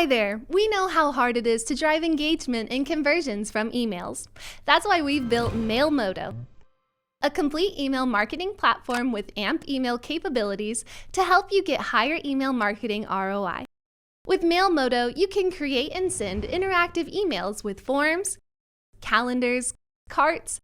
Hi there! We know how hard it is to drive engagement and conversions from emails. That's why we've built Mailmodo, a complete email marketing platform with AMP email capabilities to help you get higher email marketing ROI. With Mailmodo, you can create and send interactive emails with forms, calendars, carts,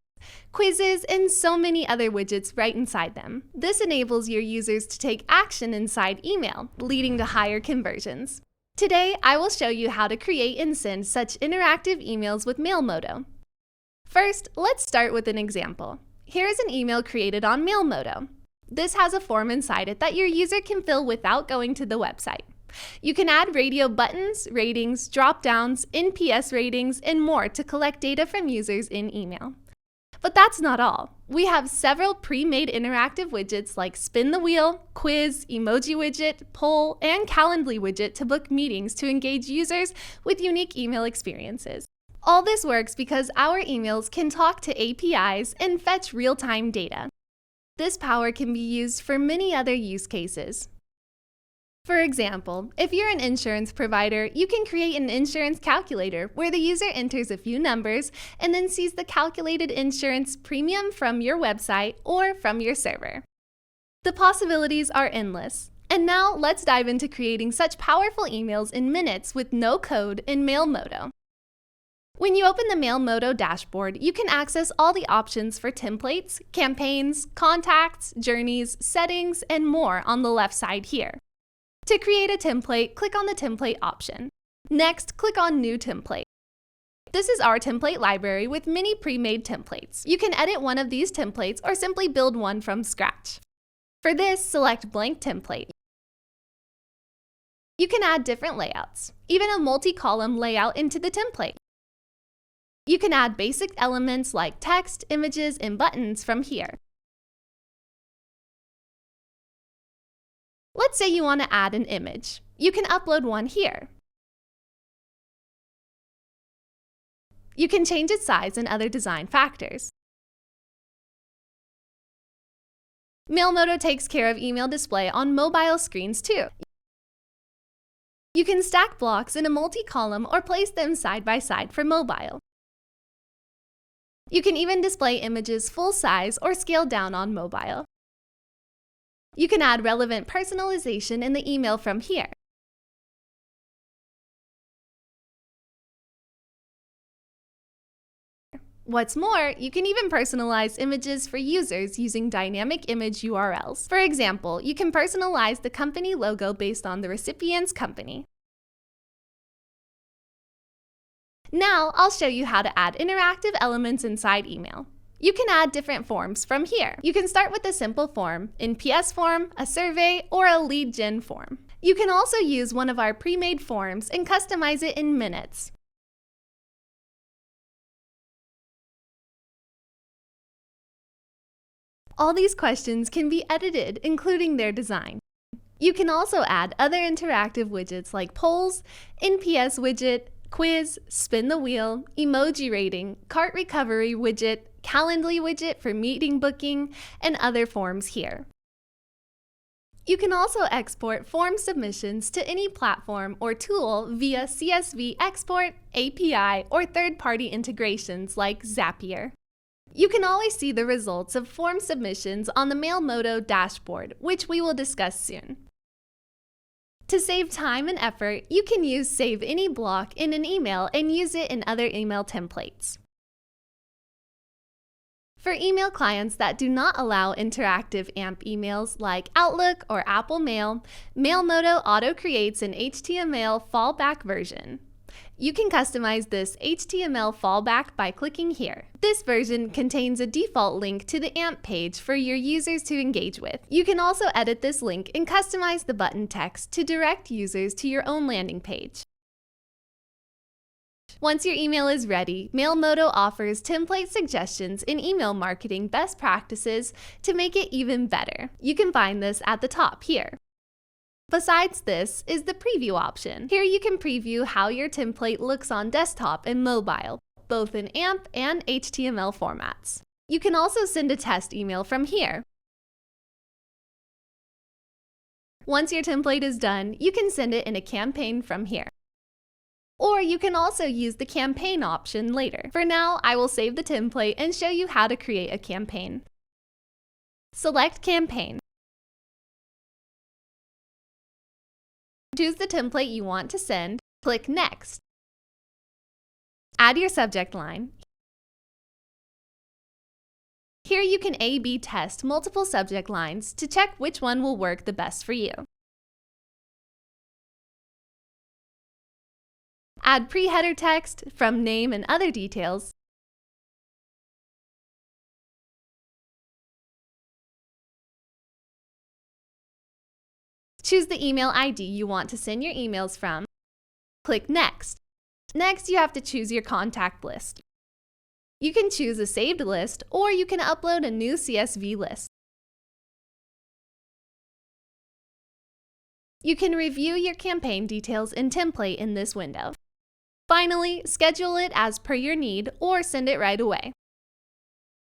quizzes, and so many other widgets right inside them. This enables your users to take action inside email, leading to higher conversions. Today, I will show you how to create and send such interactive emails with Mailmodo. First, let's start with an example. Here is an email created on Mailmodo. This has a form inside it that your user can fill without going to the website. You can add radio buttons, ratings, drop-downs, NPS ratings, and more to collect data from users in email. But that's not all. We have several pre-made interactive widgets like Spin the Wheel, Quiz, Emoji Widget, Poll, and Calendly Widget to book meetings to engage users with unique email experiences. All this works because our emails can talk to APIs and fetch real-time data. This power can be used for many other use cases. For example, if you're an insurance provider, you can create an insurance calculator where the user enters a few numbers and then sees the calculated insurance premium from your website or from your server. The possibilities are endless. And now let's dive into creating such powerful emails in minutes with no code in Mailmodo. When you open the Mailmodo dashboard, you can access all the options for templates, campaigns, contacts, journeys, settings, and more on the left side here. To create a template, click on the Template option. Next, click on New Template. This is our template library with many pre-made templates. You can edit one of these templates or simply build one from scratch. For this, select Blank Template. You can add different layouts, even a multi-column layout into the template. You can add basic elements like text, images, and buttons from here. Let's say you want to add an image. You can upload one here. You can change its size and other design factors. Mailmodo takes care of email display on mobile screens too. You can stack blocks in a multi-column or place them side by side for mobile. You can even display images full size or scale down on mobile. You can add relevant personalization in the email from here. What's more, you can even personalize images for users using dynamic image URLs. For example, you can personalize the company logo based on the recipient's company. Now, I'll show you how to add interactive elements inside email. You can add different forms from here. You can start with a simple form, NPS form, a survey, or a lead gen form. You can also use one of our pre-made forms and customize it in minutes. All these questions can be edited, including their design. You can also add other interactive widgets like polls, NPS widget, quiz, spin the wheel, emoji rating, cart recovery widget, Calendly widget for meeting booking, and other forms here. You can also export form submissions to any platform or tool via CSV export, API, or third-party integrations like Zapier. You can always see the results of form submissions on the Mailmodo dashboard, which we will discuss soon. To save time and effort, you can use Save Any block in an email and use it in other email templates. For email clients that do not allow interactive AMP emails like Outlook or Apple Mail, Mailmodo auto-creates an HTML fallback version. You can customize this HTML fallback by clicking here. This version contains a default link to the AMP page for your users to engage with. You can also edit this link and customize the button text to direct users to your own landing page. Once your email is ready, Mailmodo offers template suggestions in email marketing best practices to make it even better. You can find this at the top here. Besides this is the preview option. Here you can preview how your template looks on desktop and mobile, both in AMP and HTML formats. You can also send a test email from here. Once your template is done, you can send it in a campaign from here. Or you can also use the campaign option later. For now, I will save the template and show you how to create a campaign. Select Campaign. Choose the template you want to send, click Next. Add your subject line. Here you can A/B test multiple subject lines to check which one will work the best for you. Add pre-header text from name and other details. Choose the email ID you want to send your emails from. Click Next. Next, you have to choose your contact list. You can choose a saved list, or you can upload a new CSV list. You can review your campaign details and template in this window. Finally, schedule it as per your need or send it right away.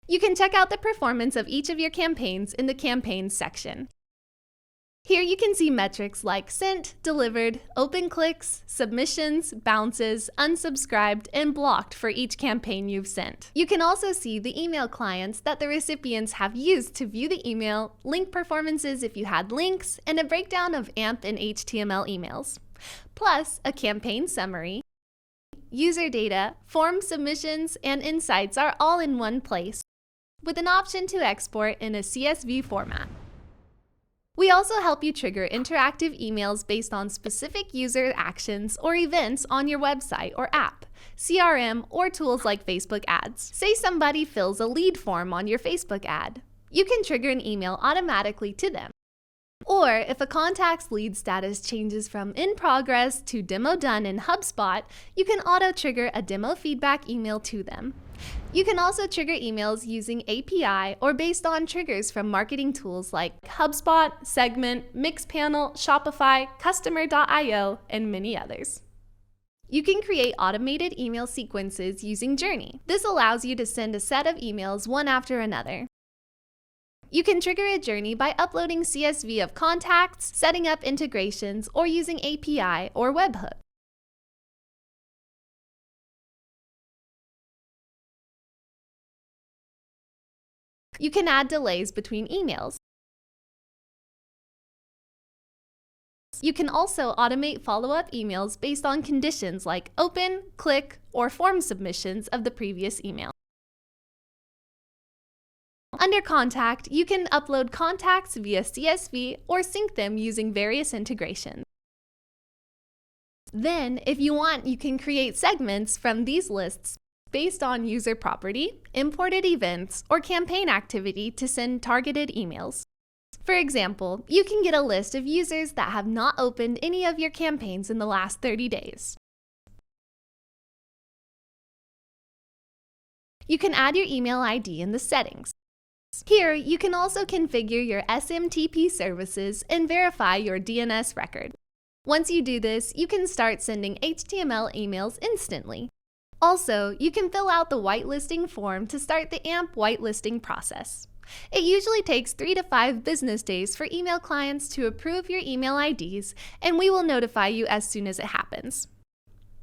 You can check out the performance of each of your campaigns in the Campaigns section. Here you can see metrics like sent, delivered, open clicks, submissions, bounces, unsubscribed, and blocked for each campaign you've sent. You can also see the email clients that the recipients have used to view the email, link performances if you had links, and a breakdown of AMP and HTML emails. Plus, a campaign summary, user data, form submissions, and insights are all in one place, with an option to export in a CSV format. We also help you trigger interactive emails based on specific user actions or events on your website or app, CRM, or tools like Facebook ads. Say somebody fills a lead form on your Facebook ad. You can trigger an email automatically to them. Or if a contact's lead status changes from in progress to demo done in HubSpot, you can auto-trigger a demo feedback email to them. You can also trigger emails using API or based on triggers from marketing tools like HubSpot, Segment, Mixpanel, Shopify, Customer.io, and many others. You can create automated email sequences using Journey. This allows you to send a set of emails one after another. You can trigger a journey by uploading CSV of contacts, setting up integrations, or using API or webhook. You can add delays between emails. You can also automate follow-up emails based on conditions like open, click, or form submissions of the previous email. Under Contact, you can upload contacts via CSV or sync them using various integrations. Then, if you want, you can create segments from these lists based on user property, imported events, or campaign activity to send targeted emails. For example, you can get a list of users that have not opened any of your campaigns in the last 30 days. You can add your email ID in the settings. Here, you can also configure your SMTP services and verify your DNS record. Once you do this, you can start sending HTML emails instantly. Also, you can fill out the whitelisting form to start the AMP whitelisting process. It usually takes 3 to 5 business days for email clients to approve your email IDs, and we will notify you as soon as it happens.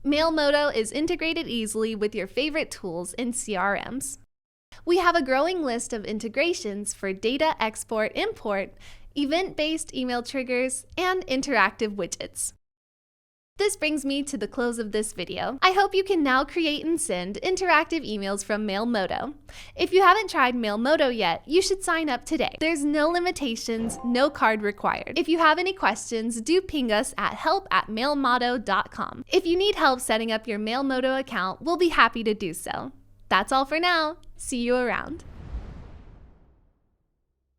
Mailmodo is integrated easily with your favorite tools and CRMs. We have a growing list of integrations for data export, import, event-based email triggers, and interactive widgets. This brings me to the close of this video. I hope you can now create and send interactive emails from Mailmodo. If you haven't tried Mailmodo yet, you should sign up today. There's no limitations, no card required. If you have any questions, do ping us at help@mailmodo.com. If you need help setting up your Mailmodo account, we'll be happy to do so. That's all for now. See you around.